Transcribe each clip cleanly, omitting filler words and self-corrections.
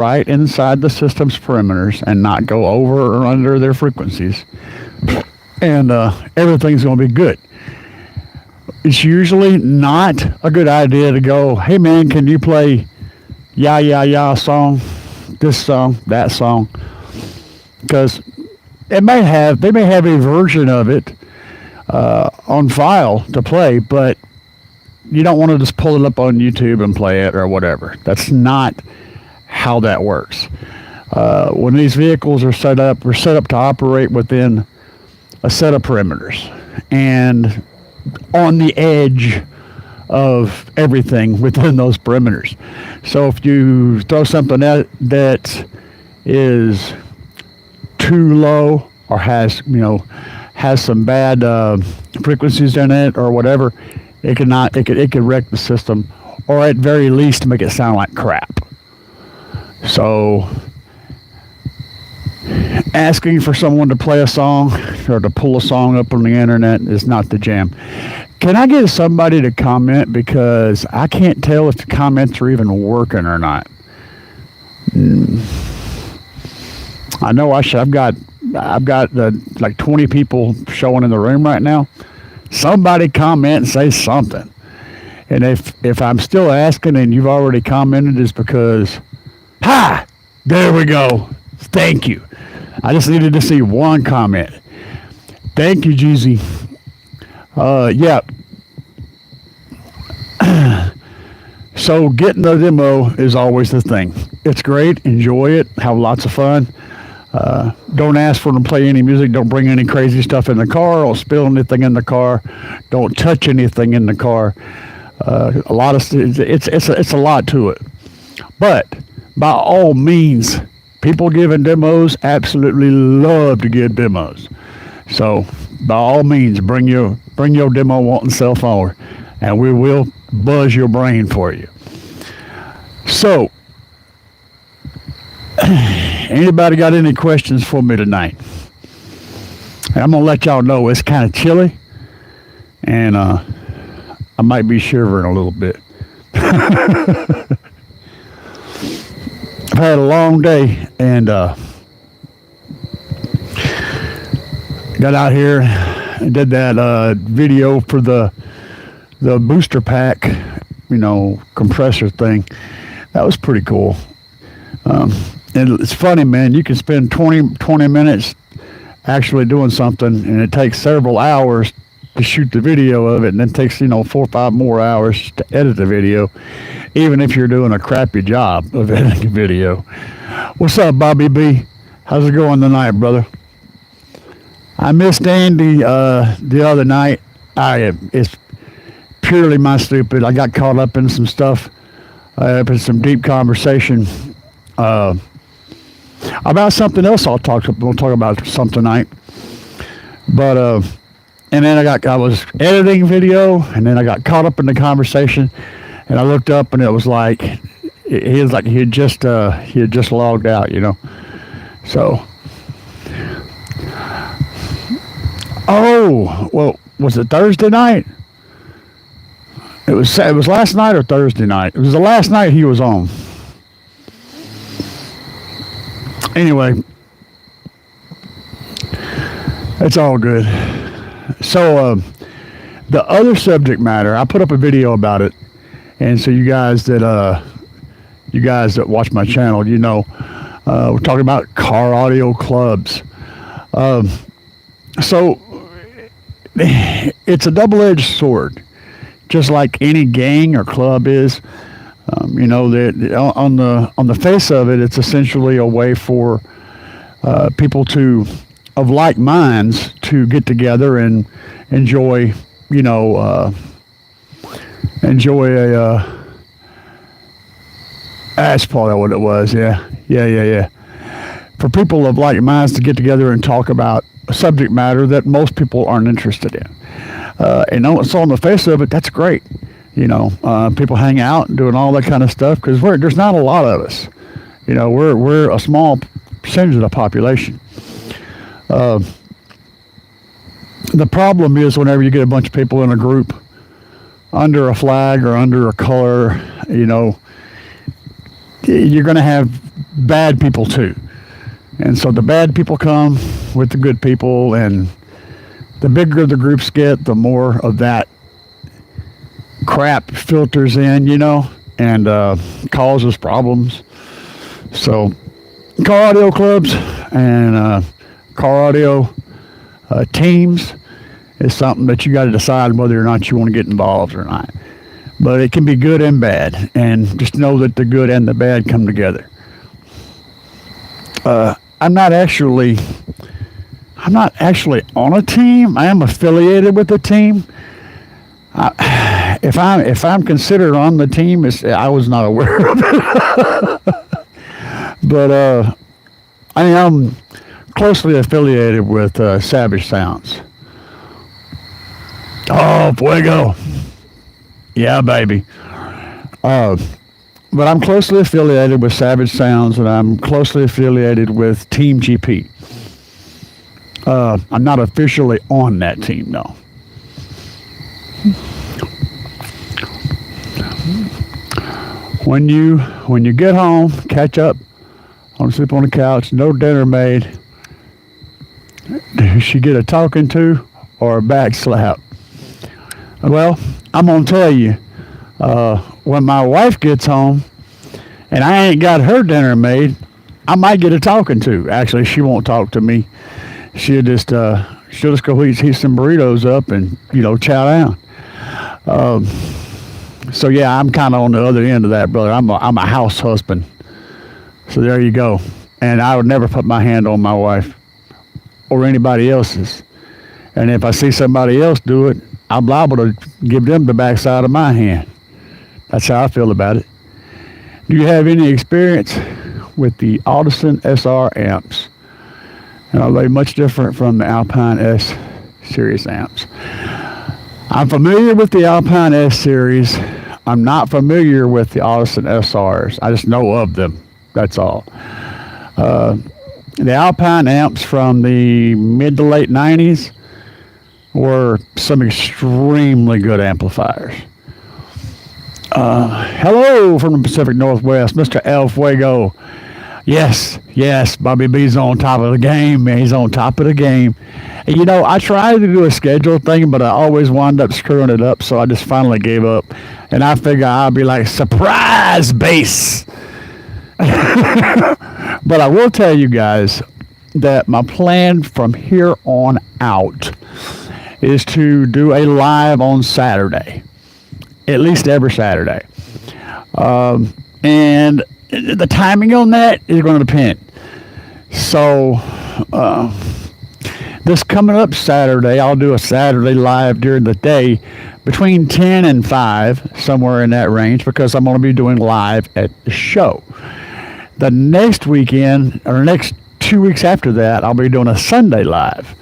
right inside the system's perimeters and not go over or under their frequencies. And everything's going to be good. It's usually not a good idea to go, hey man, can you play ya ya ya song, this song, that song? Because they may have a version of it on file to play, but you don't want to just pull it up on YouTube and play it or whatever. That's not how that works. When these vehicles are set up to operate within a set of perimeters and on the edge of everything within those perimeters. So if you throw something that is too low or has some bad frequencies in it or whatever, it could wreck the system, or at very least make it sound like crap. So asking for someone to play a song or to pull a song up on the internet is not the jam. Can I get somebody to comment, because I can't tell if the comments are even working or not. I know I've got like 20 people showing in the room right now. Somebody comment and say something. And if I'm still asking and you've already commented, it's because, there we go. Thank you. I just needed to see one comment. Thank you, Jeezy. Yeah. So getting the demo is always the thing. It's great. Enjoy it. Have lots of fun. Don't ask for them to play any music. Don't bring any crazy stuff in the car. Don't spill anything in the car. Don't touch anything in the car. It's a lot to it. But by all means, people giving demos absolutely love to give demos. So by all means, bring your demo wanting cell phone, and we will buzz your brain for you. So anybody got any questions for me tonight? And I'm gonna let y'all know it's kind of chilly, and I might be shivering a little bit. I've had a long day, and got out here and did that video for the booster pack, compressor thing. That was pretty cool. And it's funny, man, you can spend 20 minutes actually doing something, and it takes several hours to shoot the video of it, and then it takes 4 or 5 more hours to edit the video, even if you're doing a crappy job of editing a video. What's up, Bobby B? How's it going tonight, brother? I missed Andy the other night. It's purely my stupid. I got caught up in some stuff, in some deep conversation about something else. We'll talk about some tonight. But and then I was editing video, and then I got caught up in the conversation, and I looked up, and it was like he had just logged out, So, well, was it Thursday night? It was last night or Thursday night. It was the last night he was on. Anyway, it's all good. So the other subject matter, I put up a video about it, and so you guys that watch my channel, we're talking about car audio clubs. So it's a double-edged sword, just like any gang or club is. On the face of it, it's essentially a way for people of like minds to get together and enjoy that's probably what it was. Yeah. For people of like minds to get together and talk about a subject matter that most people aren't interested in. So on the face of it, that's great. People hang out and doing all that kind of stuff, because there's not a lot of us. We're a small percentage of the population. The problem is whenever you get a bunch of people in a group under a flag or under a color, you're going to have bad people too. And so the bad people come with the good people, and the bigger the groups get, the more of that crap filters in, and causes problems. So car audio clubs and car audio teams is something that you got to decide whether or not you want to get involved or not. But it can be good and bad, and just know that the good and the bad come together. I'm not actually on a team. I am affiliated with a team. If I'm considered on the team, I was not aware of it. But I am closely affiliated with Savage Sounds. Oh, Fuego. Yeah, baby. But I'm closely affiliated with Savage Sounds, and I'm closely affiliated with Team GP. I'm not officially on that team, though. When you get home, catch up, want to sleep on the couch, no dinner made, does she get a talking to or a back slap? Well, I'm going to tell you, when my wife gets home and I ain't got her dinner made, I might get a talking to. Actually, she won't talk to me. She'll just go heat some burritos up and, chow down. So yeah, I'm kind of on the other end of that, brother. I'm a house husband. So there you go. And I would never put my hand on my wife or anybody else's. And if I see somebody else do it, I'm liable to give them the backside of my hand. That's how I feel about it. Do you have any experience with the Audison SR amps? And are they much different from the Alpine S series amps? I'm familiar with the Alpine S series. I'm not familiar with the Audison SRs. I just know of them. That's all. The Alpine amps from the mid to late 90s were some extremely good amplifiers. Hello from the Pacific Northwest, Mr. El Fuego. Yes, Bobby B's on top of the game, man. He's on top of the game. And, I tried to do a schedule thing, but I always wound up screwing it up, so I just finally gave up. And I figure I'll be like, surprise bass. But I will tell you guys that my plan from here on out is to do a live on Saturday, at least every Saturday. And the timing on that is going to depend. So this coming up Saturday, I'll do a Saturday live during the day between 10 and 5, somewhere in that range, because I'm going to be doing live at the show. The next weekend, or next 2 weeks after that, I'll be doing a Sunday live,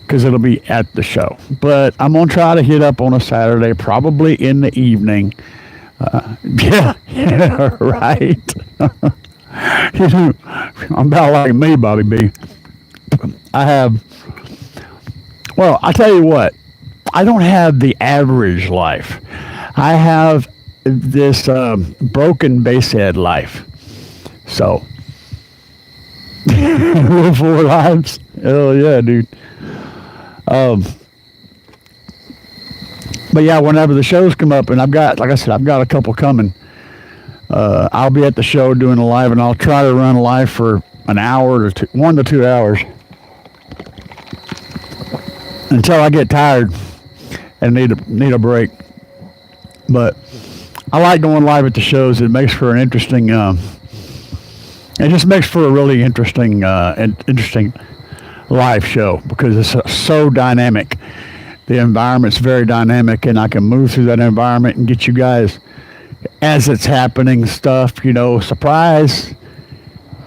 because it'll be at the show. But I'm going to try to hit up on a Saturday, probably in the evening. Yeah, right. I'm about like me, Bobby B. I tell you what, I don't have the average life. I have this broken bass head life. So, 4 lives? Hell yeah, dude. But yeah, whenever the shows come up, and I've got a couple coming, I'll be at the show doing a live, and I'll try to run a live for an hour to 1 to 2 hours until I get tired and need a break. But I like going live at the shows. It makes for an interesting. It just makes for a really interesting live show, because it's so dynamic. The environment's very dynamic, and I can move through that environment and get you guys, as it's happening, stuff, surprise.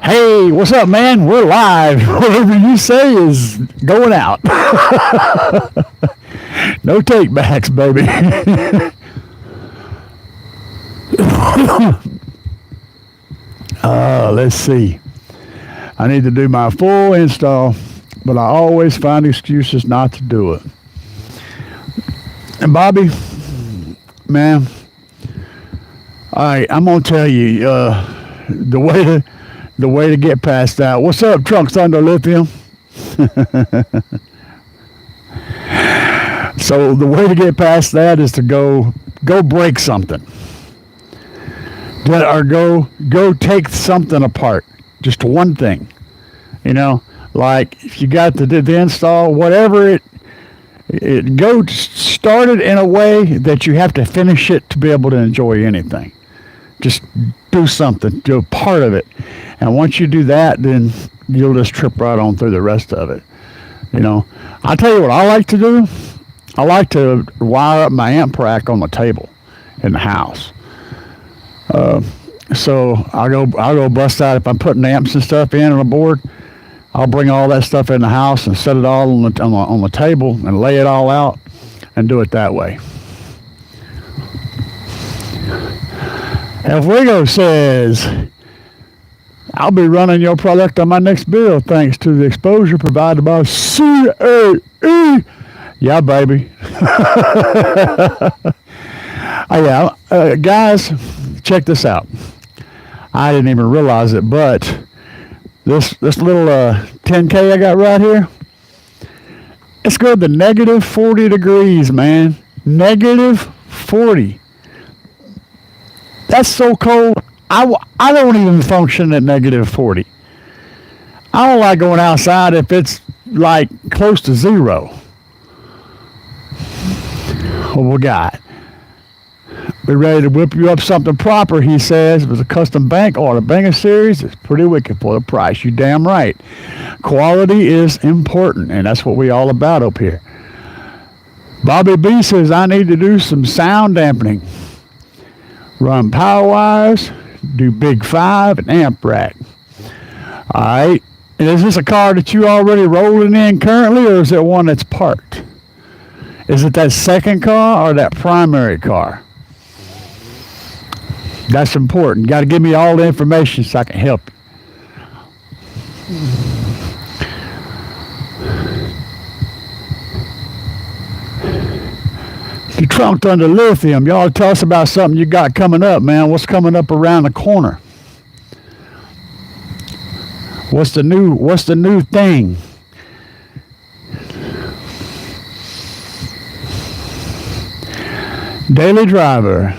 Hey, what's up, man? We're live. Whatever you say is going out. No take backs, baby. Let's see. I need to do my full install, but I always find excuses not to do it. And Bobby, man, I'm gonna tell you, the the way to get past that. What's up, Trunks Under Lithium? So the way to get past that is to go break something, or go take something apart, just one thing. Like if you got the install, whatever go start it in a way that you have to finish it to be able to enjoy anything. Just do something, do a part of it, and once you do that, then you'll just trip right on through the rest of it. I'll tell you what I like to do. I like to wire up my amp rack on the table in the house. So I'll go bust out if I'm putting amps and stuff in on a board. I'll bring all that stuff in the house and set it all on the table and lay it all out and do it that way. Fuego says, I'll be running your product on my next bill thanks to the exposure provided by CAE. Yeah, baby. Guys, check this out. I didn't even realize it, but this little 10K I got right here, it's good to negative 40 degrees, man. Negative 40. That's so cold. I don't even function at negative 40. I don't like going outside if it's like close to zero. What we got? Be ready to whip you up something proper, he says. If it's a custom bank or a banger series, it's pretty wicked for the price. You damn right. Quality is important, and that's what we all about up here. Bobby B says, I need to do some sound dampening. Run power wires, do big 5 and amp rack. All right. And is this a car that you already rolling in currently, or is it one that's parked? Is it that second car or that primary car? That's important. You got to give me all the information so I can help you. You trunked under lithium. Y'all tell us about something you got coming up, man. What's coming up around the corner? What's the new thing? Daily driver.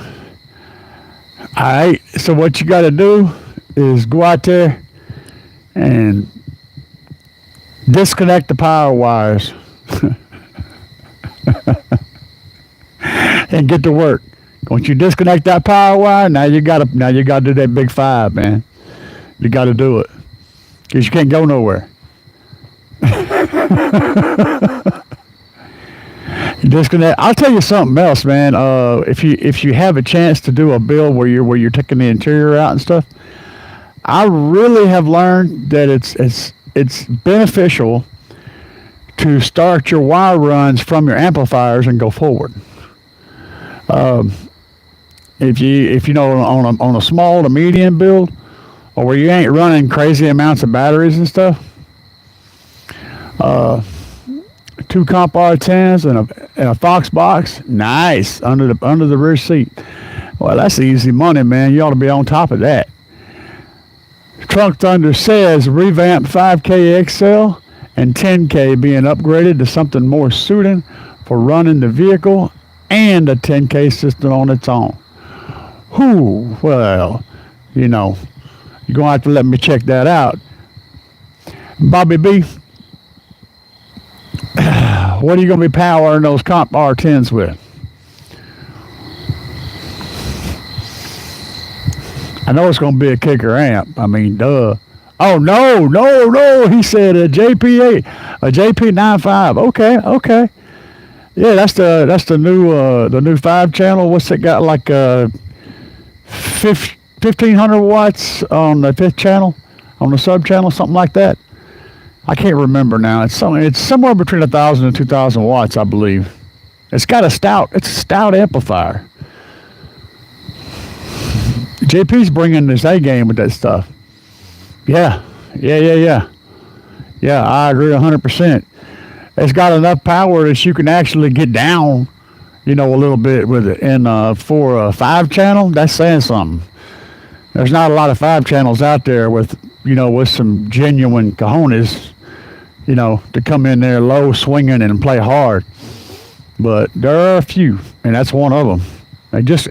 All right, so what you got to do is go out there and disconnect the power wires and get to work. Once you disconnect that power wire, now you got to do that big 5, man. You got to do it because you can't go nowhere. Disconnect. I'll tell you something else, man. If you have a chance to do a build where you're taking the interior out and stuff, I really have learned that it's beneficial to start your wire runs from your amplifiers and go forward. If you know on a small to medium build, or where you ain't running crazy amounts of batteries and stuff, 2 comp R10s and a Fox box, nice, under the rear seat. Well, that's easy money, man. You ought to be on top of that. Trunk Thunder says revamped 5K XL and 10K being upgraded to something more suited for running the vehicle and a 10K system on its own. Well, you're going to have to let me check that out. Bobby B, what are you going to be powering those comp R10s with? I know it's going to be a kicker amp. I mean, duh. Oh, no. He said a JP8, a JP95. Okay. Yeah, that's the new 5-channel. What's it got, like 1,500 watts on the 5th channel, on the sub channel, something like that. I can't remember now. It's somewhere between 1,000 and 2,000 watts, I believe. It's a stout amplifier. JP's bringing this A game with that stuff. Yeah, I agree 100%. It's got enough power that you can actually get down, a little bit with it. And for a 5-channel, that's saying something. There's not a lot of 5 channels out there with with some genuine cojones, to come in there low swinging and play hard. But there are a few, and that's one of them. They just,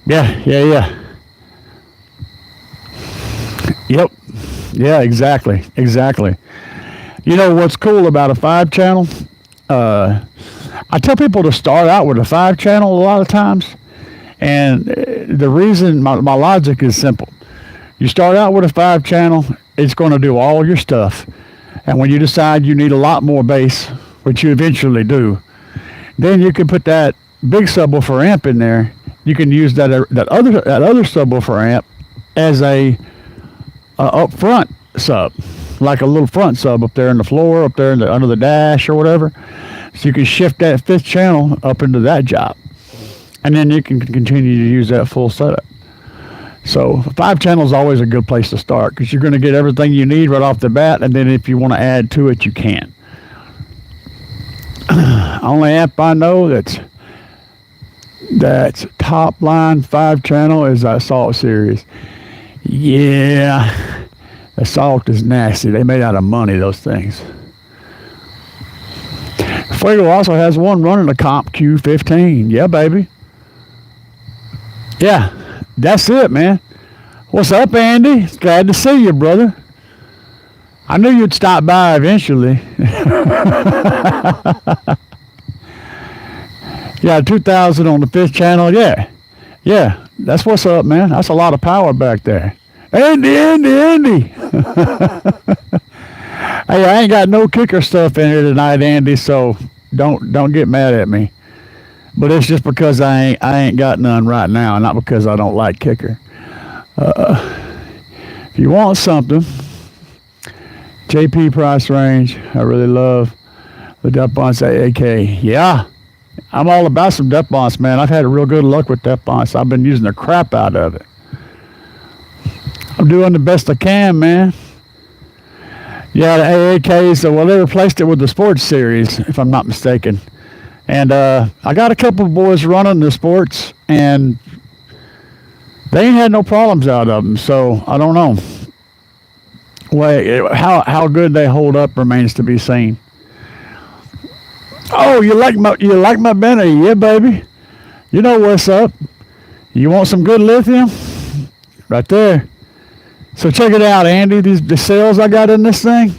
yeah. Yep. Yeah, exactly. What's cool about a 5-channel? I tell people to start out with a 5-channel a lot of times. And the reason, my logic is simple. You start out with a 5-channel, it's going to do all your stuff. And when you decide you need a lot more bass, which you eventually do, then you can put that big subwoofer amp in there. You can use that other subwoofer amp as a up front sub, like a little front sub up there in the floor, up there under the dash or whatever. So you can shift that 5th channel up into that job. And then you can continue to use that full setup. So 5-channel is always a good place to start because you're going to get everything you need right off the bat, and then if you want to add to it, you can. Only amp I know that's top line 5-channel is that Assault series. Yeah, Assault is nasty. They made out of money, those things. Fuego also has one running a Comp Q15. Yeah, baby. Yeah, that's it, man. What's up, Andy? Glad to see you, brother. I knew you'd stop by eventually. Yeah, 2000 on the 5th channel. Yeah, that's what's up, man. That's a lot of power back there. Andy. Hey, I ain't got no kicker stuff in here tonight, Andy, so don't get mad at me. But it's just because I ain't got none right now, not because I don't like kicker. If you want something, JP price range, I really love the Dupont AAK. Yeah, I'm all about some Duponts, man. I've had real good luck with Duponts. I've been using the crap out of it. I'm doing the best I can, man. Yeah, the AAKs, they replaced it with the Sports Series, if I'm not mistaken. And I got a couple of boys running the Sports, and they ain't had no problems out of them, so I don't know. How good they hold up remains to be seen. Oh, you like my Benny? Yeah, baby. You know what's up. You want some good lithium? Right there. So check it out, Andy. The cells I got in this thing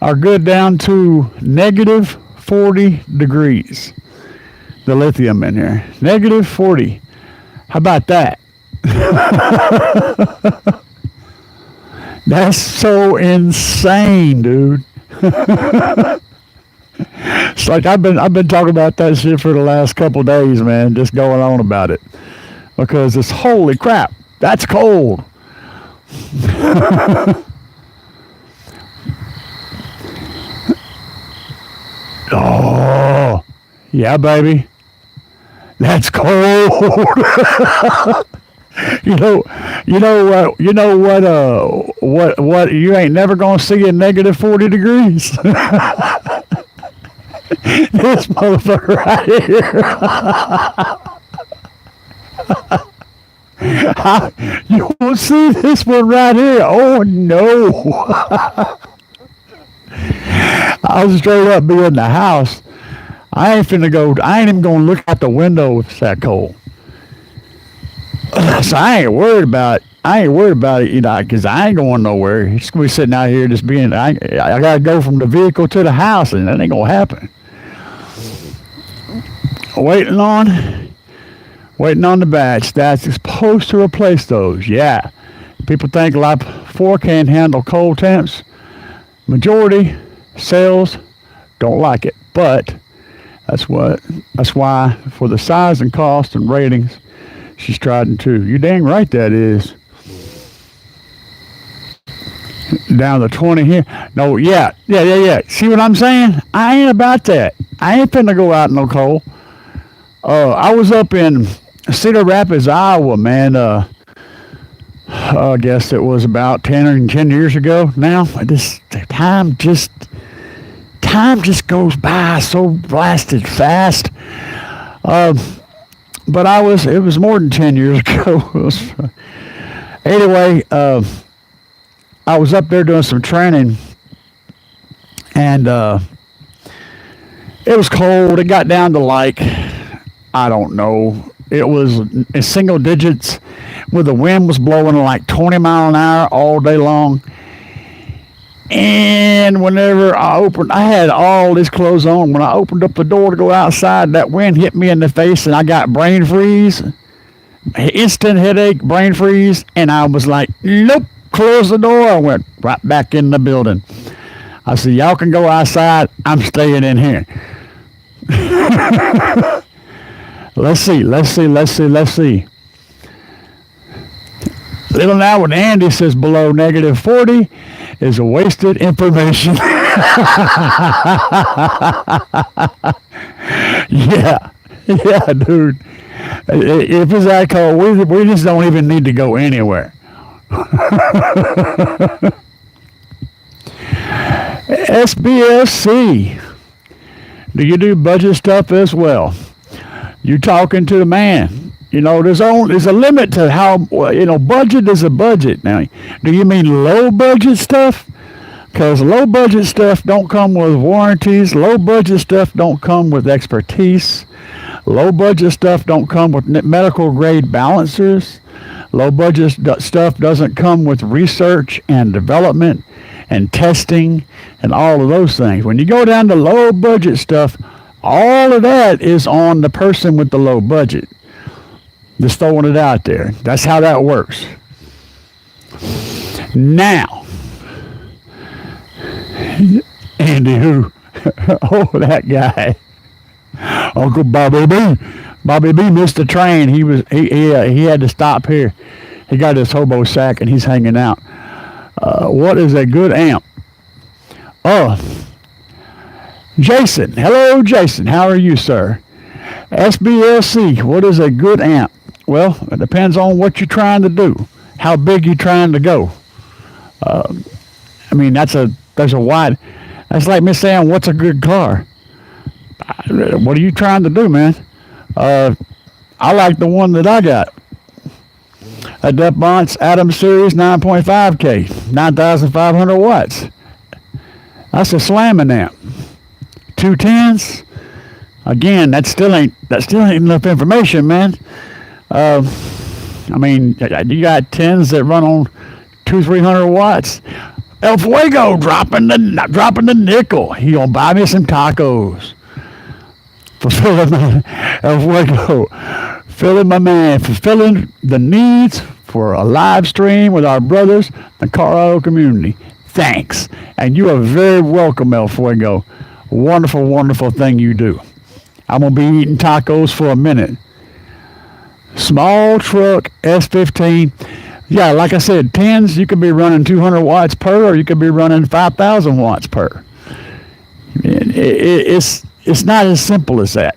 are good down to negative 40 degrees. The lithium in here. Negative 40. How about that? That's so insane, dude. It's like I've been talking about that shit for the last couple days, man, just going on about it. Because it's holy crap, that's cold. Oh, yeah, baby. That's cold. You know what you ain't never gonna see in negative 40 degrees. This motherfucker right here. You won't see this one right here. Oh no. I was straight up be in the house. I ain't even gonna look out the window if it's that cold. So I ain't worried about it, because I ain't going nowhere. It's gonna be sitting out here just being. I gotta go from the vehicle to the house, and that ain't gonna happen. Waiting on the batch that's supposed to replace those. Yeah, people think Lap 4 can't handle cold temps. Majority cells don't like it, but that's why for the size and cost and ratings, she's tried and true. You dang right that is. Down to 20 here. No, yeah. See what I'm saying? I ain't about that. I ain't finna go out in no cold. I was up in Cedar Rapids, Iowa, man. I guess it was about 10 years ago now. This time just goes by so blasted fast. But it was more than 10 years ago. Anyway, I was up there doing some training, and it was cold. It got down to like, I don't know. It was in single digits, where the wind was blowing like 20 mile an hour all day long. And whenever I had all this clothes on. When I opened up the door to go outside, that wind hit me in the face, and I got brain freeze, instant headache, brain freeze, and I was like, nope, close the door. I went right back in the building. I said, y'all can go outside. I'm staying in here. Let's see. Living Out with Andy says below negative 40 is a wasted information. Yeah, dude. If it's that cold, we just don't even need to go anywhere. SBSC. Do you do budget stuff as well? You talking to the man. You know, there's a limit to how, budget is a budget. Now, do you mean low budget stuff? Because low budget stuff don't come with warranties. Low budget stuff don't come with expertise. Low budget stuff don't come with medical grade balancers. Low budget stuff doesn't come with research and development and testing and all of those things. When you go down to low budget stuff, all of that is on the person with the low budget. Just throwing it out there. That's how that works. Now, Andy who? Oh, that guy. Uncle Bobby B. Bobby B missed the train. He had to stop here. He got his hobo sack and he's hanging out. What is a good amp? Jason. Hello, Jason. How are you, sir? SBLC. What is a good amp? Well, it depends on what you're trying to do. How big you're trying to go. There's a wide. That's like me saying, what's a good car? What are you trying to do, man? I like the one that I got. A DeNicola Adams Series 9.5K, 9,500 watts. That's a slamming amp. 210s. Again, that still ain't enough information, man. You got 10s that run on 200-300 watts. El Fuego dropping the nickel. He gonna buy me some tacos. Fulfilling El Fuego, fulfilling the needs for a live stream with our brothers, the Colorado community. Thanks, and you are very welcome, El Fuego. Wonderful, wonderful thing you do. I'm gonna be eating tacos for a minute. Small truck S15. Yeah, like I said, 10s, you could be running 200 watts per, or you could be running 5,000 watts per. It's not as simple as that.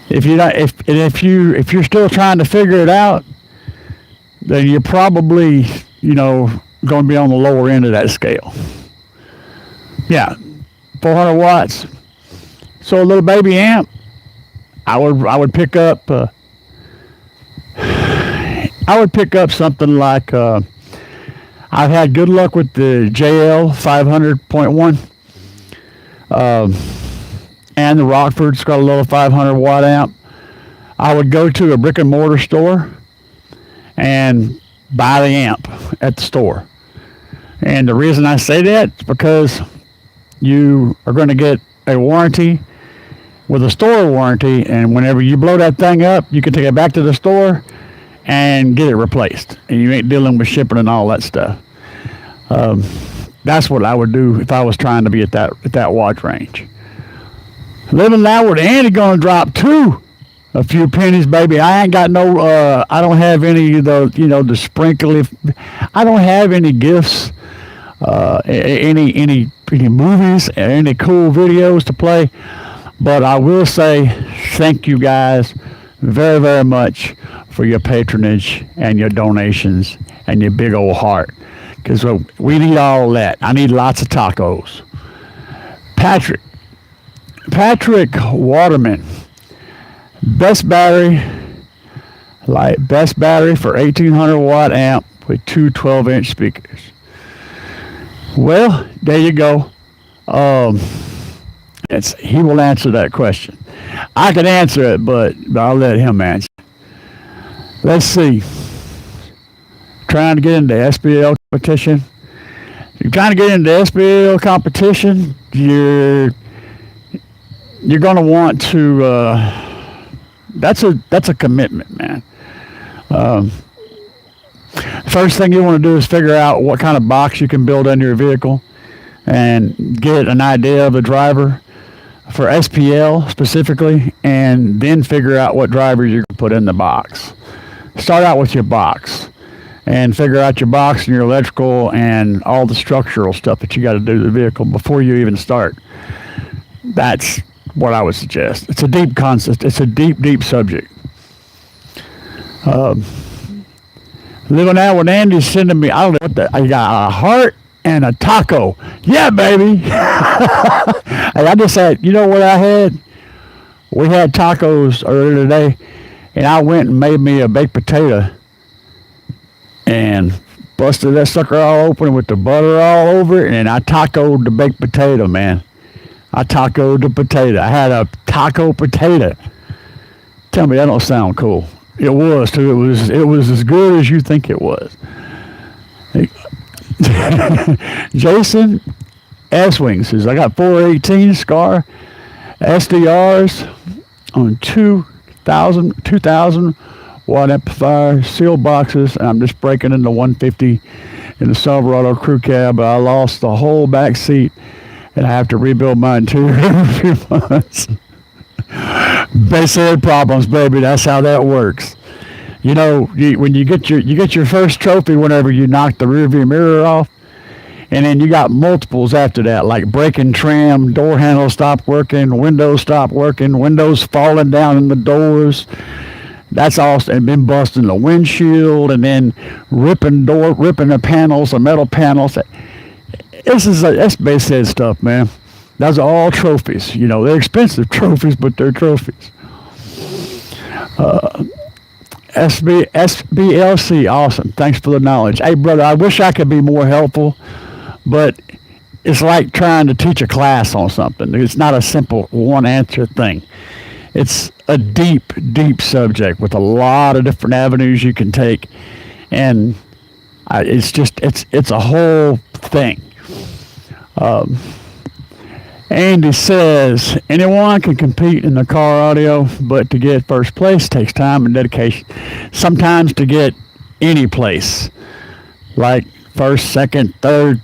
If you're still trying to figure it out, then you're probably, going to be on the lower end of that scale. Yeah, 400 watts. So a little baby amp, I would pick up. I would pick up something like, I've had good luck with the JL 500.1, and the Rockford's got a little 500 watt amp. I would go to a brick and mortar store and buy the amp at the store. And the reason I say that is because you are going to get a warranty with a store warranty, and whenever you blow that thing up, you can take it back to the store and get it replaced, and you ain't dealing with shipping and all that stuff. That's what I would do if I was trying to be at that watch range. Living Out with Andy gonna drop a few pennies, baby. I ain't got no. I don't have any of the sprinkly. I don't have any gifts, any movies, any cool videos to play. But I will say thank you guys very, very much for your patronage and your donations and your big old heart, because we need all of that. I need lots of tacos. Patrick Waterman, best battery for 1800 watt amp with two 12-inch speakers. Well, there you go. Um, he will answer that question. I can answer it, but I'll let him answer. Let's see. Trying to get into SBL competition. If you're trying to get into SBL competition, you're going to want to. That's a commitment, man. Um, First thing you want to do is figure out what kind of box you can build under your vehicle and get an idea of the driver for SPL specifically, and then figure out what drivers you can put in the box. Start out with your box and figure out your box and your electrical and all the structural stuff that you got to do to the vehicle before you even start. That's what I would suggest. It's a deep concept. It's a deep subject. Um, Living out with Andy's sending me, I don't know what that, I got a heart and a taco. Yeah, baby. Hey, I just had, you know what I had? We had tacos earlier today, and I went and made me a baked potato and busted that sucker all open with the butter all over it, and I tacoed the baked potato, man. I tacoed the potato. I had a taco potato. Tell me that don't sound cool. It was too. It was as good as you think it was. Jason S-Wing says, I got 418 SCAR SDRs on 2000 watt amplifier, sealed boxes, and I'm just breaking into 150 in the Silverado crew cab. I lost the whole back seat, and I have to rebuild my interior in a few months. Base head problems, baby. That's how that works. You know, when you get your first trophy, whenever you knock the rearview mirror off, and then you got multiples after that, like breaking trim, door handles stop working, windows stop working, windows falling down in the doors. That's awesome. And been busting the windshield, and then ripping the panels, the metal panels. That's base head stuff, man. Those are all trophies. You know, they're expensive trophies, but they're trophies. SBLC, awesome. Thanks for the knowledge. Hey, brother, I wish I could be more helpful, but it's like trying to teach a class on something. It's not a simple one-answer thing. It's a deep subject with a lot of different avenues you can take, and it's a whole thing. Andy says, anyone can compete in the car audio, but to get first place takes time and dedication. Sometimes to get any place, like first, second, third,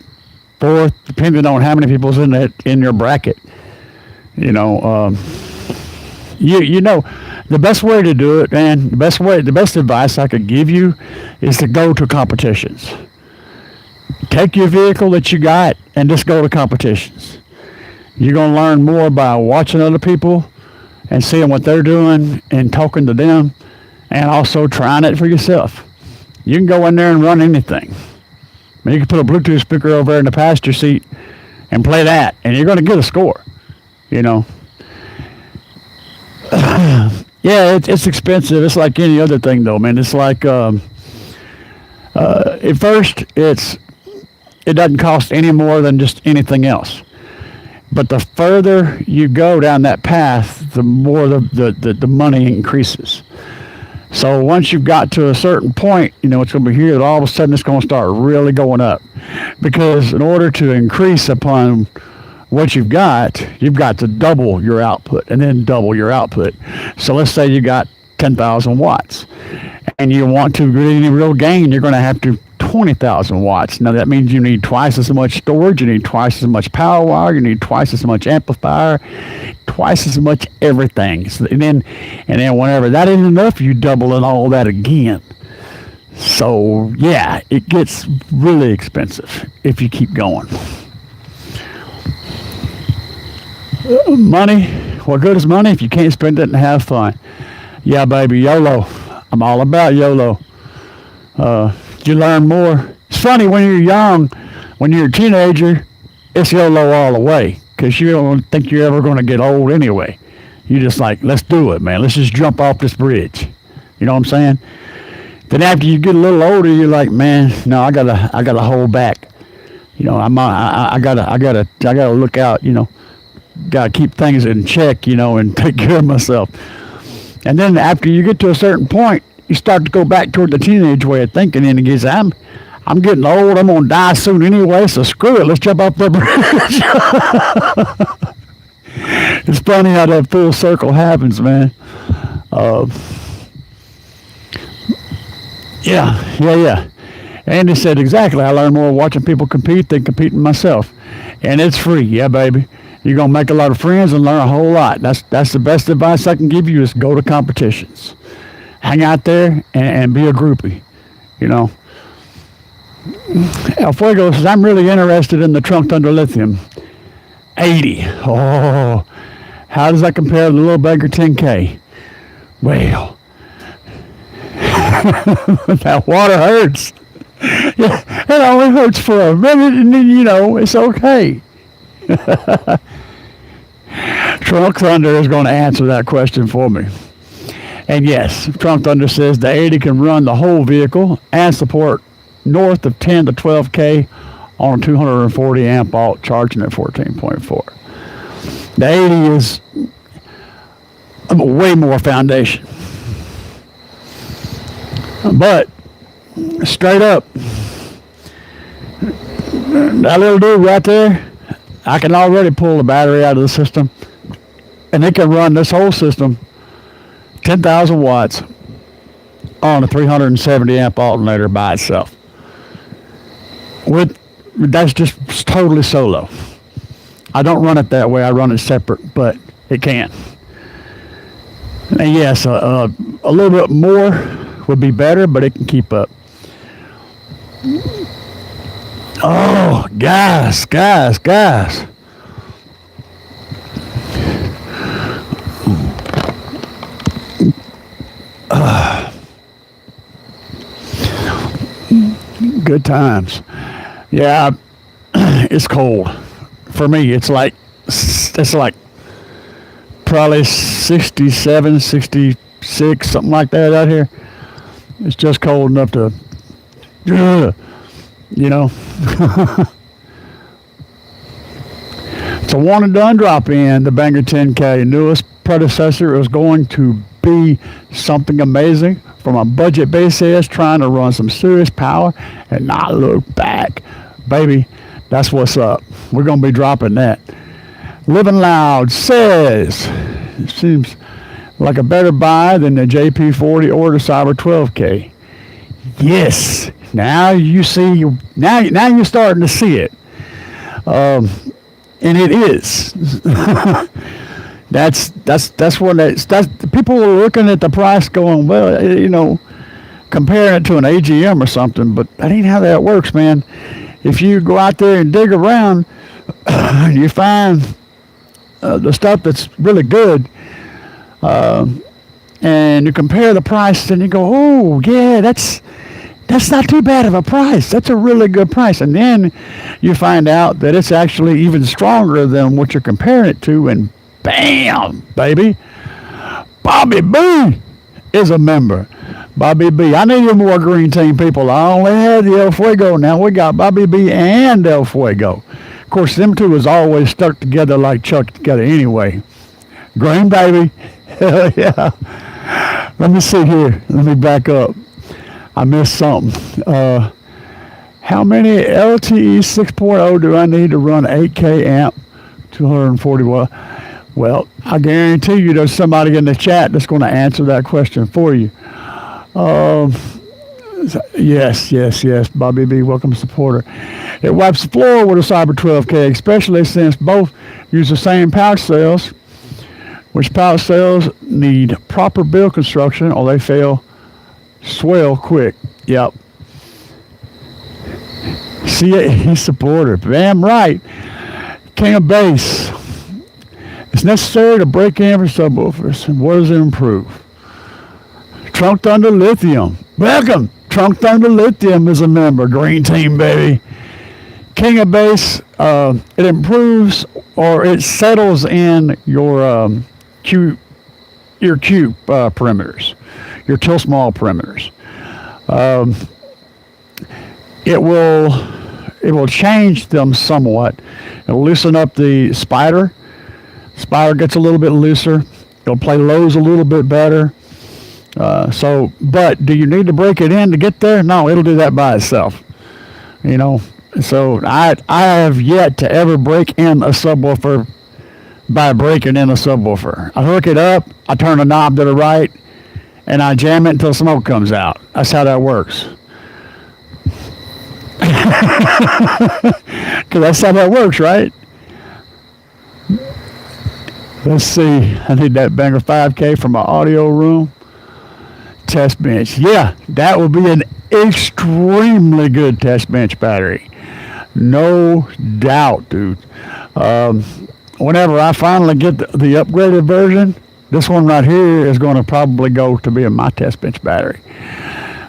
fourth, depending on how many people's in your bracket. You know, you know, the best way to do it, and the best advice I could give you is to go to competitions. Take your vehicle that you got and just go to competitions. You're going to learn more by watching other people and seeing what they're doing and talking to them, and also trying it for yourself. You can go in there and run anything. I mean, you can put a Bluetooth speaker over there in the passenger seat and play that, and you're going to get a score, you know. Yeah, it's expensive. It's like any other thing, though, man. It's like, at first, it doesn't cost any more than just anything else. But the further you go down that path, the more the money increases. So once you've got to a certain point, you know, it's going to be here, all of a sudden it's going to start really going up. Because in order to increase upon what you've got to double your output and then double your output. So let's say you got 10,000 watts and you want to get any real gain, you're going to have to 20,000 watts. Now that means you need twice as much storage, you need twice as much power wire, you need twice as much amplifier, twice as much everything. So, and then whenever that isn't enough, you double it all that again. So yeah, it gets really expensive if you keep going. Money, what good is money if you can't spend it and have fun? Yeah, baby, YOLO. I'm all about YOLO. You learn more. It's funny when you're young, when you're a teenager, it's YOLO all the way, because you don't think you're ever going to get old anyway. You just like, let's do it, man. Let's just jump off this bridge. You know what I'm saying? Then after you get a little older, you're like, man, no, I gotta hold back. I gotta look out. Gotta keep things in check. And take care of myself. And then after you get to a certain point, you start to go back toward the teenage way of thinking, and it gets, I'm getting old. I'm gonna die soon anyway. So screw it. Let's jump off the bridge. It's funny how that full circle happens, man. Yeah. Andy said exactly. I learned more watching people compete than competing myself, and it's free. Yeah, baby. You're gonna make a lot of friends and learn a whole lot. That's the best advice I can give you is go to competitions, hang out there, and be a groupie. El Fuego says I'm really interested in the Trunk Thunder Lithium 80. Oh, how does that compare to the Little Bagger 10K? Well, that water hurts. Yeah, it only hurts for a minute, and then it's okay. Trunk Thunder is going to answer that question for me. And yes, Trunk Thunder says the 80 can run the whole vehicle and support north of 10 to 12K on a 240 amp volt charging at 14.4. The 80 is way more foundation. But straight up, that little dude right there, I can already pull the battery out of the system, and it can run this whole system 10,000 watts on a 370 amp alternator by itself. That's just totally solo. I don't run it that way. I run it separate, but it can. And yes, a little bit more would be better, but it can keep up. Oh, guys. Good times. Yeah, it's cold. For me, it's like probably 67, 66, something like that out here. It's just cold enough to, It's a one and done drop in the Banger 10K. Newest predecessor is going to be something amazing from a budget basis, trying to run some serious power and not look back. Baby, that's what's up. We're going to be dropping that. Living Loud says, it seems like a better buy than the JP40 or the Cyber 12K. Yes. Now you see, now you're starting to see it. And it is. that's people are looking at the price going, well, comparing it to an AGM or something, but that ain't how that works, man. If you go out there and dig around, you find the stuff that's really good, and you compare the price, and you go, oh yeah, that's not too bad of a price. That's a really good price. And then you find out that it's actually even stronger than what you're comparing it to, and bam, baby, Bobby B is a member. Bobby B. I needed more Green Team people. I only had the El Fuego. Now we got Bobby B and El Fuego. Of course, them two is always stuck together like Chuck together anyway. Green, baby. Hell yeah. Let me see here. Let me back up. I missed something. How many LTE 6.0 do I need to run 8K amp 240 watt? Well, I guarantee you there's somebody in the chat that's going to answer that question for you. Yes, Bobby B, welcome supporter. It wipes the floor with a Cyber 12K, especially since both use the same pouch cells, which pouch cells need proper build construction or they swell quick. Yep. CAE supporter. Damn right. King of Bass. It's necessary to break in for subwoofers. And what does it improve? Trunk Thunder Lithium. Welcome. Trunk Thunder Lithium is a member. Green Team, baby. King of Bass. It improves or it settles in your cube perimeters. Your tilt small perimeters. It will it will change them somewhat. It'll loosen up the spider. Spider gets a little bit looser. It'll play lows a little bit better. But do you need to break it in to get there? No, it'll do that by itself. So I have yet to ever break in a subwoofer by breaking in a subwoofer. I hook it up, I turn the knob to the right, and I jam it until smoke comes out. That's how that works. Because that's how that works, right? Let's see. I need that Banger 5K for my audio room. Test bench. Yeah, that will be an extremely good test bench battery. No doubt, dude. Whenever I finally get the upgraded version, this one right here is going to probably go to be my test bench battery.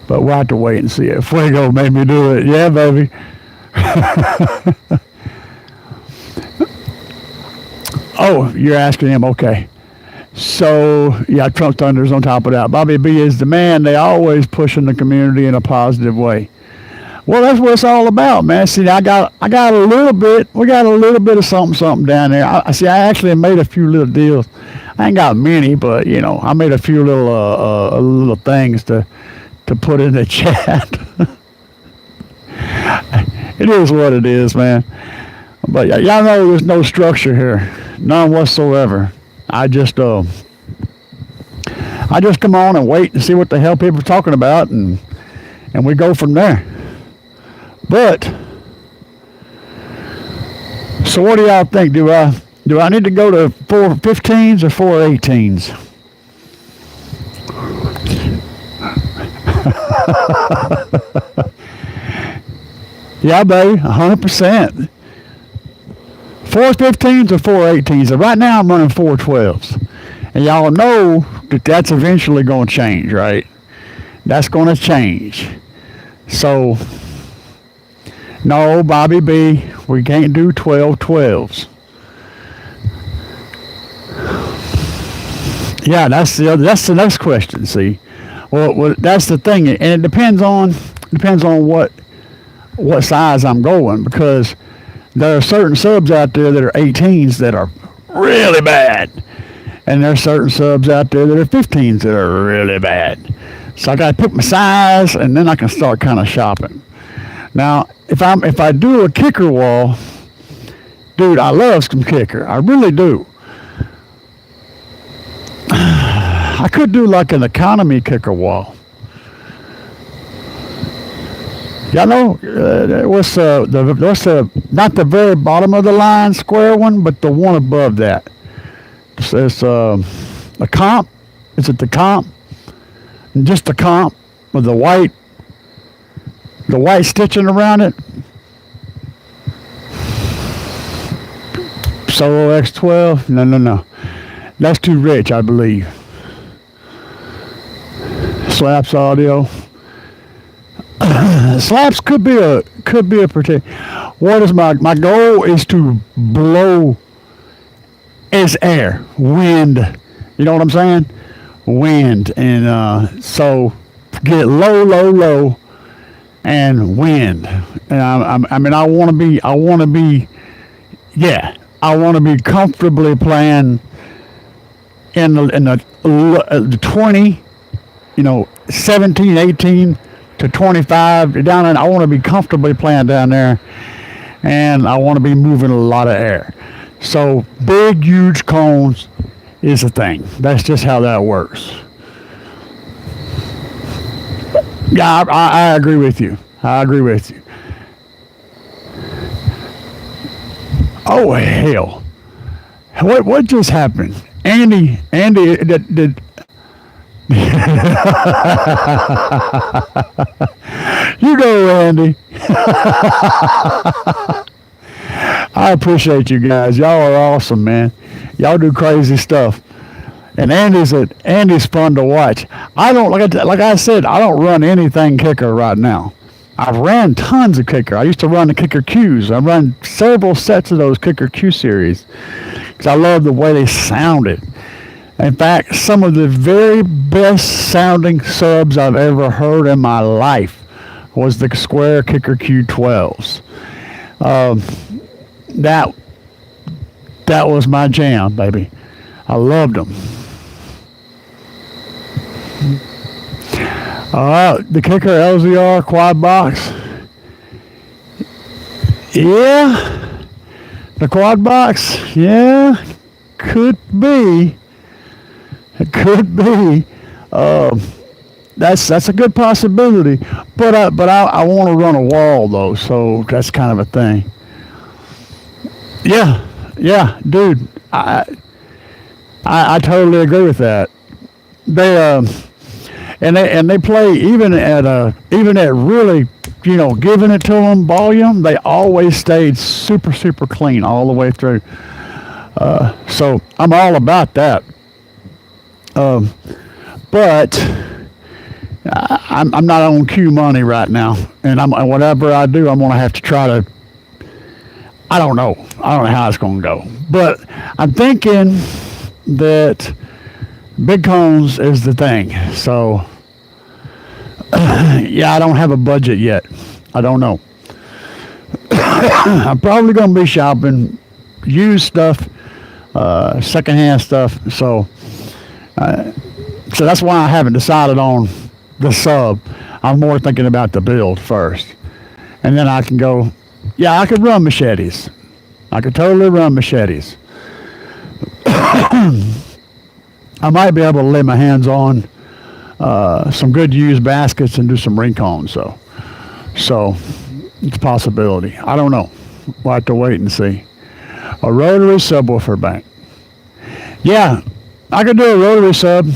But we'll have to wait and see if Fuego made me do it. Yeah, baby. Oh, you're asking him, okay. So, yeah, Trump Thunder's on top of that. Bobby B is the man. They always pushing the community in a positive way. Well, that's what it's all about, man. See, I got a little bit. We got a little bit of something down there. I actually made a few little deals. I ain't got many, but I made a few little things to put in the chat. It is what it is, man. But y'all know there's no structure here, none whatsoever. I just come on and wait and see what the hell people are talking about, and we go from there. But so what do y'all think? Do I need to go to 415s or 418s? Yeah, baby, 100%. 415s or 418s. Right now I'm running 412s. And y'all know that that's eventually going to change, right? That's going to change. So, no, Bobby B, we can't do 1212s. Yeah, that's the next question, see. Well, that's the thing, and it depends on what size I'm going, because there are certain subs out there that are 18s that are really bad, and there are certain subs out there that are 15s that are really bad. So I got to pick my size, and then I can start kind of shopping. Now, if I do a kicker wall, dude, I love some kicker. I really do. I could do like an economy kicker wall. Y'all know what's not the very bottom of the line square one, but the one above that. It's a comp. Is it the comp? Just the comp with the white stitching around it. Solo X12? No. That's too rich, I believe. Slaps audio. Slaps could be a particular. What is my goal is to blow as air, wind. You know what I'm saying? Wind, and so get low, and wind. And I want to be comfortably playing in the 20, 17, 18 to 25 down there. I want to be comfortably playing down there, and I want to be moving a lot of air. So big, huge cones is a thing. That's just how that works. Yeah, I agree with you. Oh hell! What just happened? Andy, did you go, Andy. I appreciate you guys. Y'all are awesome, man. Y'all do crazy stuff. And Andy's fun to watch. I don't like I said, I don't run anything kicker right now. I've ran tons of kicker. I used to run the kicker Qs. I run several sets of those kicker Q series because I love the way they sounded. In fact, some of the very best sounding subs I've ever heard in my life was the Square Kicker Q12s. Um, that that was my jam, baby. I loved them. The Kicker LZR Qubedup. Yeah, the Qubedup. Yeah, could be. It could be. Um, that's a good possibility. But I want to run a wall though, so that's kind of a thing. Yeah, yeah, dude. I totally agree with that. They and they play even at really, giving it to them volume. They always stayed super clean all the way through. So I'm all about that. Um, but I'm not on Q money right now, and whatever I do, I'm gonna have to try to. I don't know. I don't know how it's gonna go, but I'm thinking that big cones is the thing. So yeah, I don't have a budget yet. I don't know. I'm probably gonna be shopping used stuff, secondhand stuff. So that's why I haven't decided on the sub. I'm more thinking about the build first, and then I can go. Yeah, I could run machetes. I could totally run machetes. I might be able to lay my hands on some good used baskets and do some ring cones. So it's a possibility. I don't know. We'll have to wait and see. A rotary subwoofer bank. Yeah, I could do a rotary sub.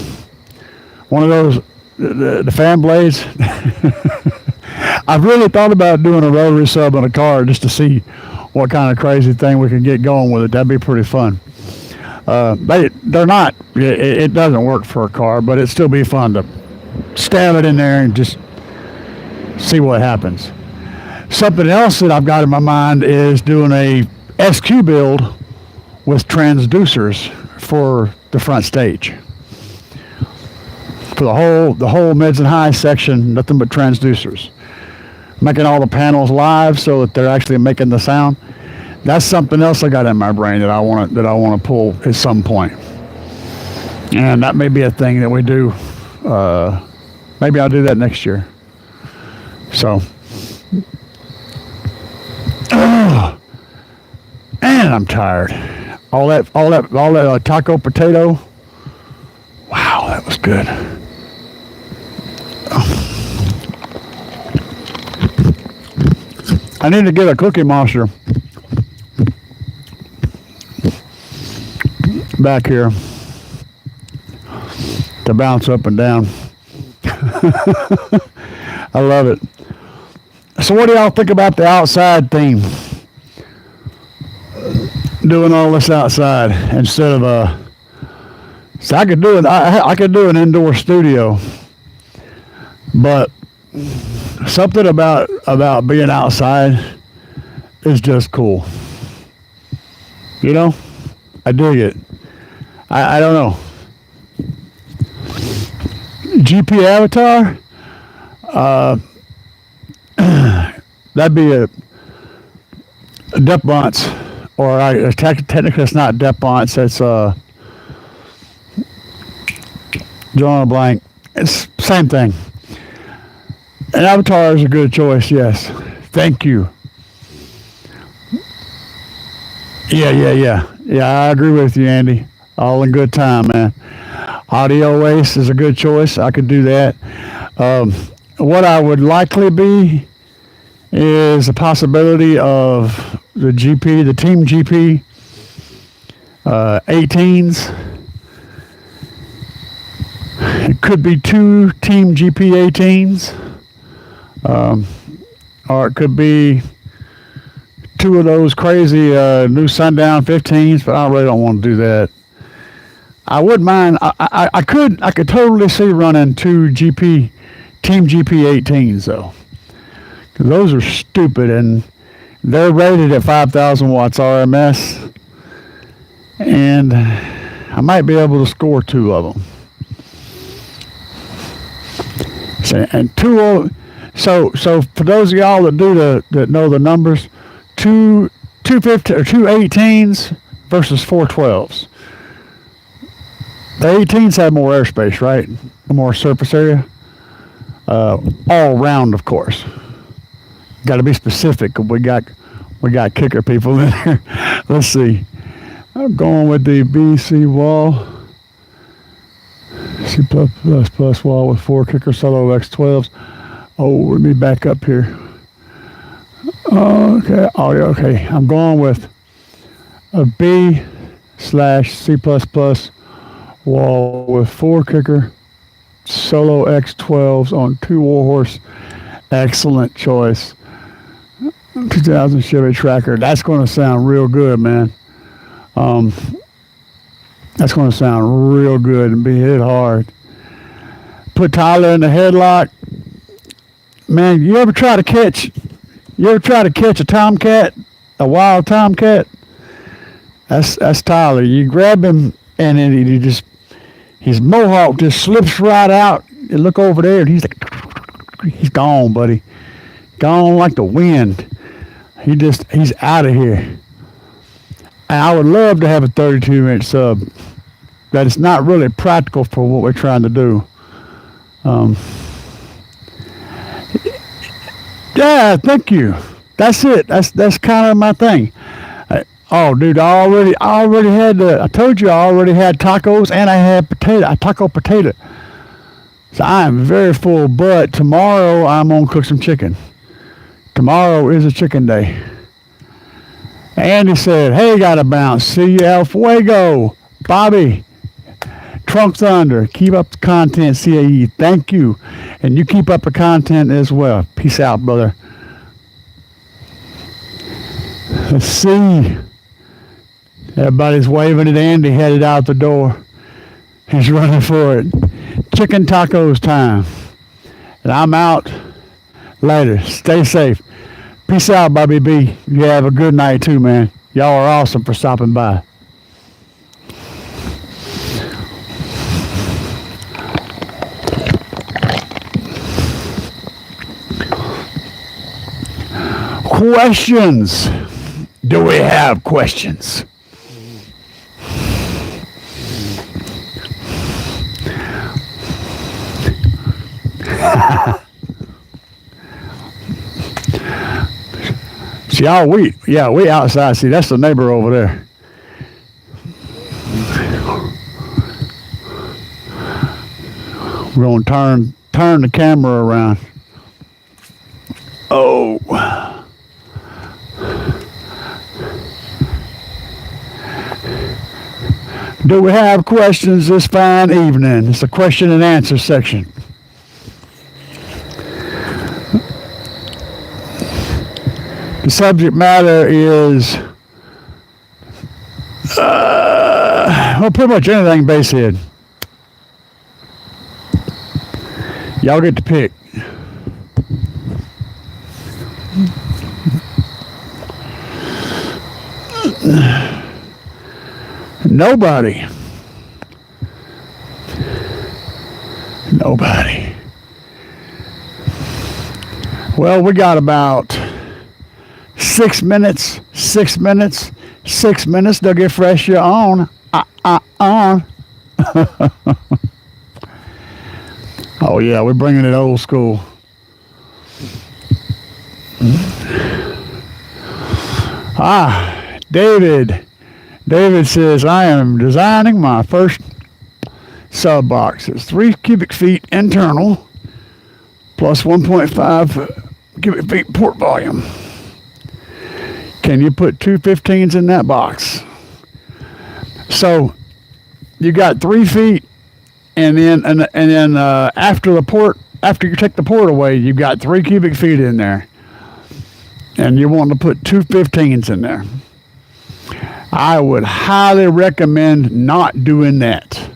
One of those, the fan blades. I've really thought about doing a rotary sub on a car just to see what kind of crazy thing we can get going with it. That'd be pretty fun. They're not. It doesn't work for a car, but it'd still be fun to stab it in there and just see what happens. Something else that I've got in my mind is doing a SQ build with transducers for the front stage. For the whole mids and highs section, nothing but transducers. Making all the panels live so that they're actually making the sound. That's something else I got in my brain that I want to pull at some point. And that may be a thing that we do. Maybe I'll do that next year. So, and I'm tired. All that taco potato. Wow, that was good. I need to get a Cookie Monster back here to bounce up and down. I love it. So what do y'all think about the outside theme? Doing all this outside instead of so I could do it. I could do an indoor studio, but something about being outside is just cool. I dig it. I don't know. GP avatar, that'd be a depth bonds, or technically it's not depth bonds. It's drawing a blank. It's same thing. An avatar is a good choice. Yes. Thank you. Yeah. I agree with you, Andy. All in good time, man. Audio Ace is a good choice. I could do that. What I would likely be is a possibility of the Team GP 18s. It could be 2 Team GP 18s. Or it could be 2 of those crazy new Sundown 15s, but I really don't want to do that. I wouldn't mind. I could totally see running 2 Team GP 18s though, because those are stupid and they're rated at 5,000 watts RMS, and I might be able to score 2 of them. So for those of y'all that know the numbers, two 18s versus 412s. The 18s have more airspace, right? More surface area. All round, of course. Got to be specific. We got kicker people in here. Let's see. I'm going with the BC wall. C plus wall with 4 kicker solo X12s. Oh, let me back up here. Okay. Oh, yeah, okay. I'm going with a B/C++ wall with 4 kicker solo X12s on 2 Warhorse. Excellent choice. 2000 Chevy Tracker. That's going to sound real good, man. That's going to sound real good and be hit hard. Put Tyler in the headlock. Man, you ever try to catch a tomcat, a wild tomcat? That's Tyler. You grab him and then his mohawk just slips right out. You look over there and he's gone, buddy. Gone like the wind. He's out of here. And I would love to have a 32-inch sub. That it's not really practical for what we're trying to do. Yeah, thank you. That's it. That's kind of my thing. Oh, dude, I already had I told you I already had tacos and I had taco potato. So I am very full, but tomorrow I'm gonna cook some chicken. Tomorrow is a chicken day. Andy said, hey, gotta bounce. See you at Fuego. Bobby, Trunk Thunder, keep up the content, CAE. Thank you. And you keep up the content as well. Peace out, brother. Let's see. Everybody's waving at Andy, headed out the door. He's running for it. Chicken tacos time. And I'm out later. Stay safe. Peace out, Bobby B. You have a good night too, man. Y'all are awesome for stopping by. Questions. Do we have questions? See, we outside. See, that's the neighbor over there. We're gonna turn the camera around. Oh. Do we have questions this fine evening? It's a question and answer section. The subject matter is, well, pretty much anything basehead. Y'all get to pick. Nobody. Well, we got about 6 minutes. 6 minutes. 6 minutes to get fresh your on. Oh yeah, we're bringing it old school. David. David says, I am designing my first sub box. It's 3 cubic feet internal plus 1.5 cubic feet port volume. Can you put 2 15s in that box? So you got 3 feet, and then after you take the port away, you've got 3 cubic feet in there, and you want to put 2 15s in there. I would highly recommend not doing that.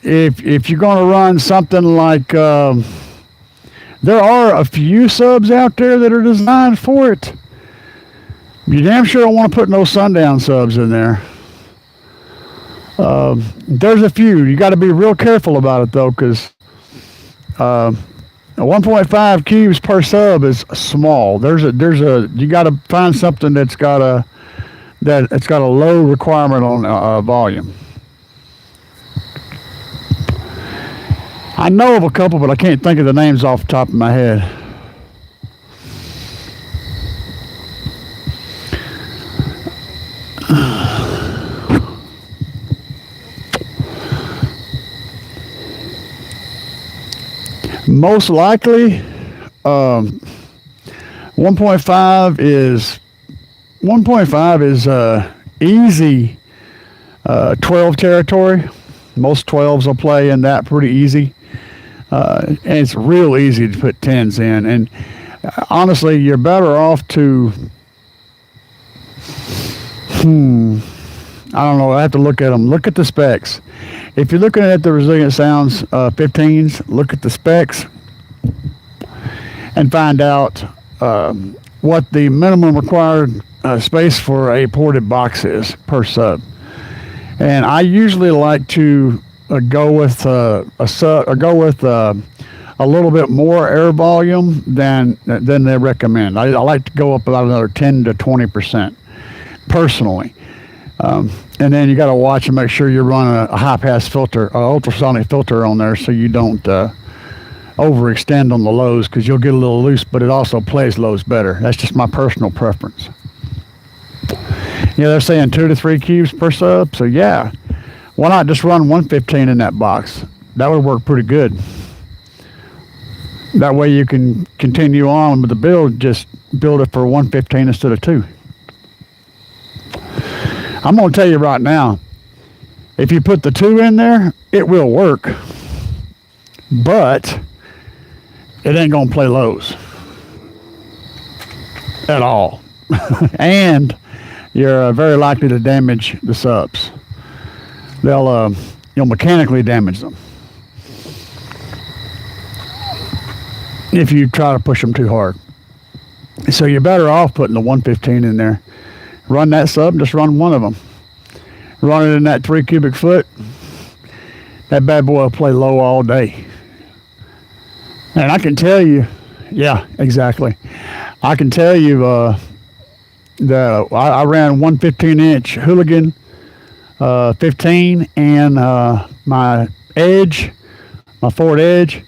If you're going to run something like, there are a few subs out there that are designed for it. You damn sure don't want to put no sundown subs in there. There's a few. You got to be real careful about it though, because 1.5 cubes per sub is small. You got to find something that's got a low requirement on volume. I know of a couple, but I can't think of the names off the top of my head. Most likely, 1.5 is easy 12 territory. Most 12s will play in that pretty easy. And it's real easy to put 10s in. And honestly, you're better off to, I don't know, I have to look at them. Look at the specs. If you're looking at the Resilient Sounds 15s, look at the specs and find out what the minimum required space for a ported box is per sub. And I usually like to go with a little bit more air volume than they recommend. I like to go up about another 10 to 20% personally. And then you got to watch and make sure you're running a high pass filter, ultrasonic filter on there, so you don't overextend on the lows, because you'll get a little loose, but it also plays lows better. That's just my personal preference. They're saying 2 to 3 cubes per sub, so yeah. Why not just run 115 in that box? That would work pretty good. That way you can continue on with the build, just build it for 115 instead of 2. I'm going to tell you right now, if you put the 2 in there, it will work. But it ain't going to play lows at all. And you're very likely to damage the subs. They'll mechanically damage them if you try to push them too hard. So you're better off putting the 115 in there. Run that sub, just run one of them. Run it in that 3 cubic foot. That bad boy will play low all day. And I can tell you, yeah, exactly. I can tell you that I ran 115-inch Hooligan 15 and my Ford Edge,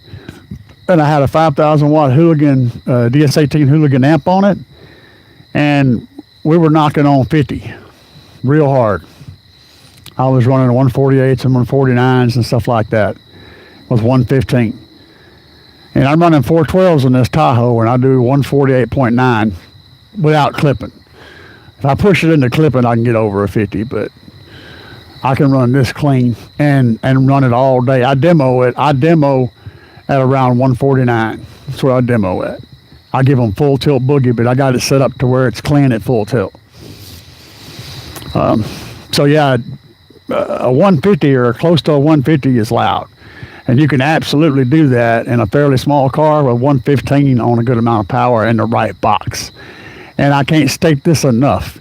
and I had a 5,000 watt Hooligan DS18 Hooligan amp on it, and we were knocking on 50 real hard. I was running 148s and 149s and stuff like that with 115. And I'm running 412s in this Tahoe, and I do 148.9 without clipping. If I push it into clipping, I can get over a 50, but I can run this clean and run it all day. I demo it. I demo at around 149. That's where I demo at. I give them full tilt boogie, but I got it set up to where it's clean at full tilt. So yeah, a 150 or close to a 150 is loud. And you can absolutely do that in a fairly small car with 115 on a good amount of power in the right box. And I can't state this enough.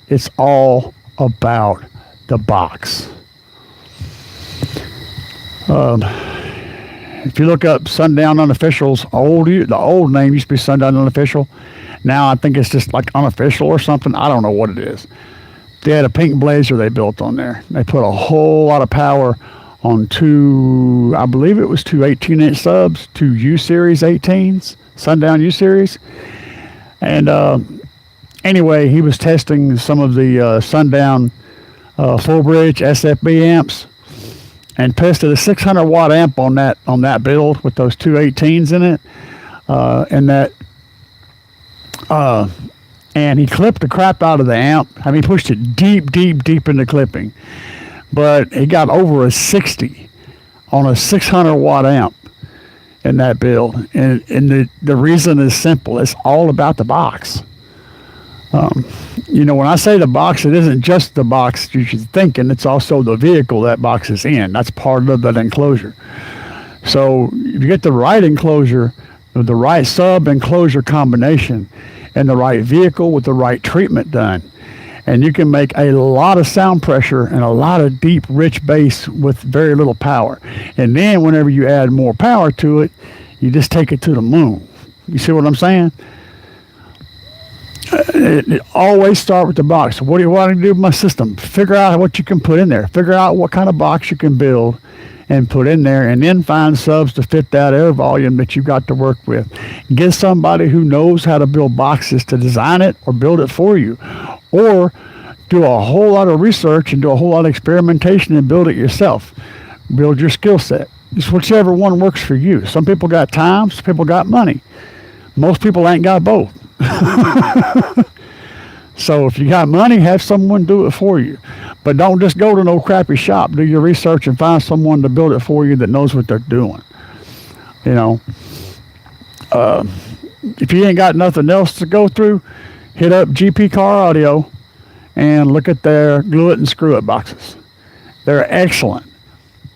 It's all about the box. If you look up Sundown Unofficial's the old name used to be Sundown Unofficial. Now I think it's just like Unofficial or something. I don't know what it is. They had a pink Blazer they built on there. They put a whole lot of power on I believe it was two 18-inch subs, 2 U-Series 18s, Sundown U-Series. And anyway, he was testing some of the Sundown full bridge SFB amps, and tested a 600 watt amp on that build with those 2 18s in it, and he clipped the crap out of the amp. I mean, he pushed it deep into clipping, but he got over a 60 on a 600 watt amp in that build. And the reason is simple. It's all about the box. When I say the box, it isn't just the box you should think, and it's also the vehicle that box is in. That's part of that enclosure. So if you get the right enclosure, the right sub enclosure combination, and the right vehicle with the right treatment done, and you can make a lot of sound pressure and a lot of deep, rich bass with very little power. And then whenever you add more power to it, You just take it to the moon. You see what I'm saying? It always start with the box. What do you want to do with my system? Figure out what you can put in there. Figure out what kind of box you can build and put in there, and then find subs to fit that air volume that you got to work with. Get somebody who knows how to build boxes to design it or build it for you, or do a whole lot of research and do a whole lot of experimentation and build it yourself. Build your skill set. It's whichever one works for you. Some people got time, some people got money. Most people ain't got both. So if you got money, have someone do it for you. But don't just go to no crappy shop. Do your research and find someone to build it for you that knows what they're doing. You know, if you ain't got nothing else to go through, hit up GP Car Audio and look at their glue it and screw it boxes. They're excellent.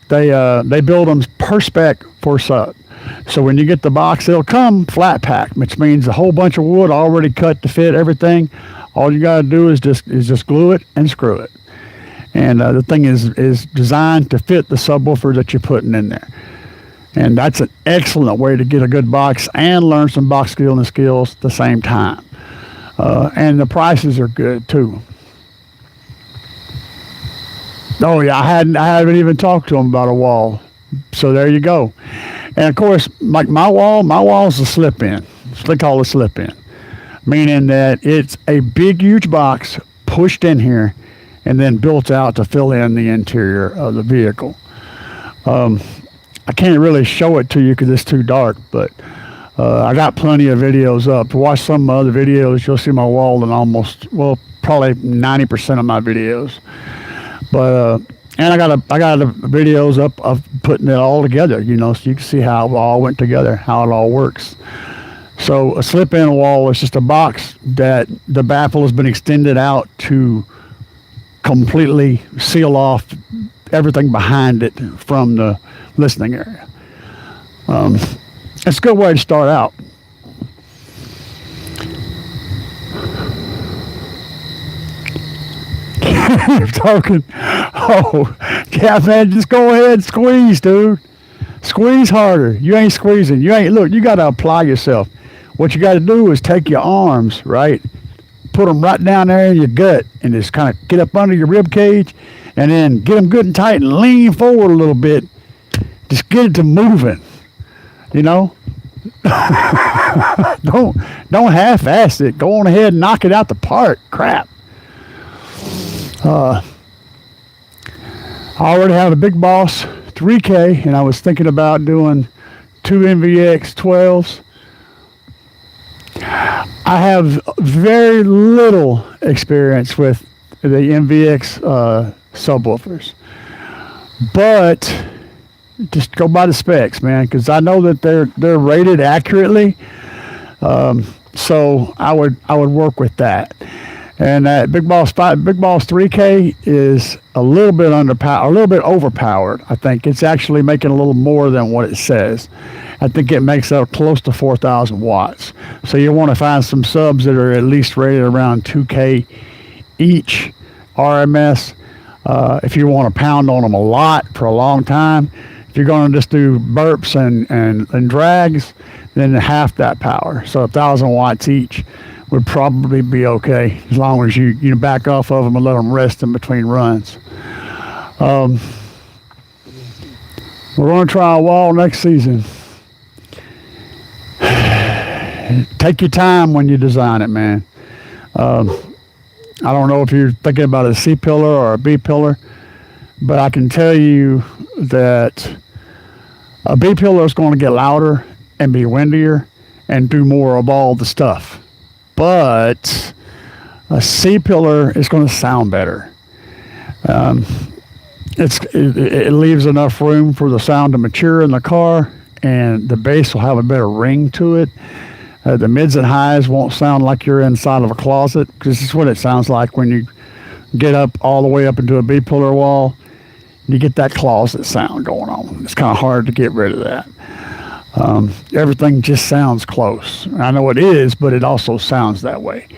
They build them per spec for sub. So when you get the box, it'll come flat packed, which means a whole bunch of wood already cut to fit everything. All you got to do is just glue it and screw it. And the thing is designed to fit the subwoofer that you're putting in there. And that's an excellent way to get a good box and learn some box skills at the same time. And the prices are good too. Oh yeah, I haven't even talked to them about a wall. So there you go. And of course, like my wall is a slip-in. They call it a slip-in. Meaning that it's a big, huge box pushed in here and then built out to fill in the interior of the vehicle. I can't really show it to you because it's too dark, but I got plenty of videos up. To watch some other videos, you'll see my wall in probably 90% of my videos. But and I got the videos up of putting it all together, you know, so you can see how it all went together, how it all works. So a slip-in wall is just a box that the baffle has been extended out to completely seal off everything behind it from the listening area. It's a good way to start out. You're talking, oh, yeah, man, just go ahead and squeeze, dude. Squeeze harder. You ain't squeezing. Look, you got to apply yourself. What you got to do is take your arms, right? Put them right down there in your gut and just kind of get up under your rib cage and then get them good and tight and lean forward a little bit. Just get it to moving, you know? Don't half-ass it. Go on ahead and knock it out the park. Crap. I already have a Big Boss 3K, and I was thinking about doing 2 MVX 12s. I have very little experience with the MVX subwoofers, but just go by the specs, man, because I know that they're rated accurately. So I would work with that. And that Big Boss 3K is a little bit overpowered. I think it's actually making a little more than what it says. I think it makes up close to 4,000 watts. So you want to find some subs that are at least rated around 2K each RMS. If you want to pound on them a lot for a long time, if you're going to just do burps and drags, then half that power. So 1,000 watts each would probably be okay, as long as you back off of them and let them rest in between runs. We're going to try a wall next season. Take your time when you design it, man. I don't know if you're thinking about a C pillar or a B pillar, but I can tell you that a B pillar is going to get louder and be windier and do more of all the stuff. But a C pillar is going to sound better. It leaves enough room for the sound to mature in the car, and the bass will have a better ring to it. The mids and highs won't sound like you're inside of a closet, because this is what it sounds like when you get up all the way up into a B pillar wall. You get that closet sound going on. It's kind of hard to get rid of that. Everything just sounds close. I know it is, but it also sounds that way.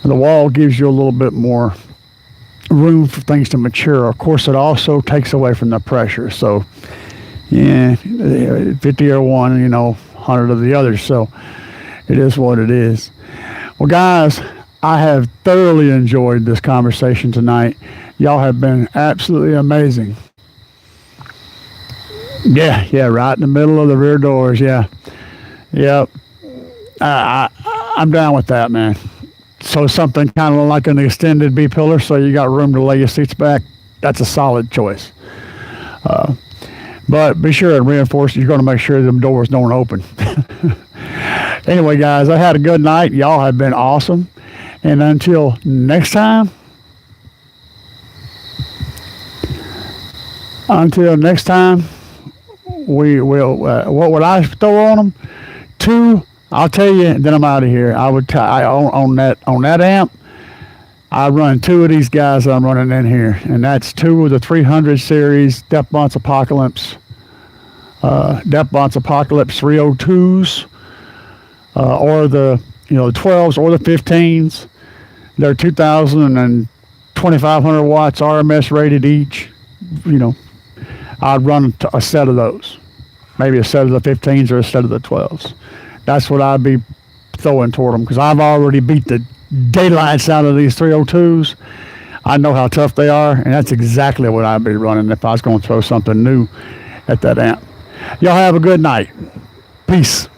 And the wall gives you a little bit more room for things to mature. Of course, it also takes away from the pressure. So, yeah, 5001, 100 of the others. So it is what it is. Well, guys, I have thoroughly enjoyed this conversation tonight. Y'all have been absolutely amazing. Yeah, right in the middle of the rear doors. Yeah, yep. I'm down with that, man. So something kind of like an extended B pillar, so you got room to lay your seats back. That's a solid choice. But be sure and reinforce you're going to make sure them doors don't open. Anyway, guys, I had a good night. Y'all have been awesome. And until next time, we will. What would I throw on them? 2. I'll tell you, and then I'm out of here. I would on that amp. I run 2 of these guys I'm running in here, and that's 2 of the 300 series DePo-Box Apocalypse, 302s, or the 12s or the 15s. They're 2,000 and 2,500 watts RMS rated each. I'd run a set of those, maybe a set of the 15s or a set of the 12s. That's what I'd be throwing toward them, because I've already beat the daylights out of these 302s. I know how tough they are, and that's exactly what I'd be running if I was going to throw something new at that amp. Y'all have a good night. Peace.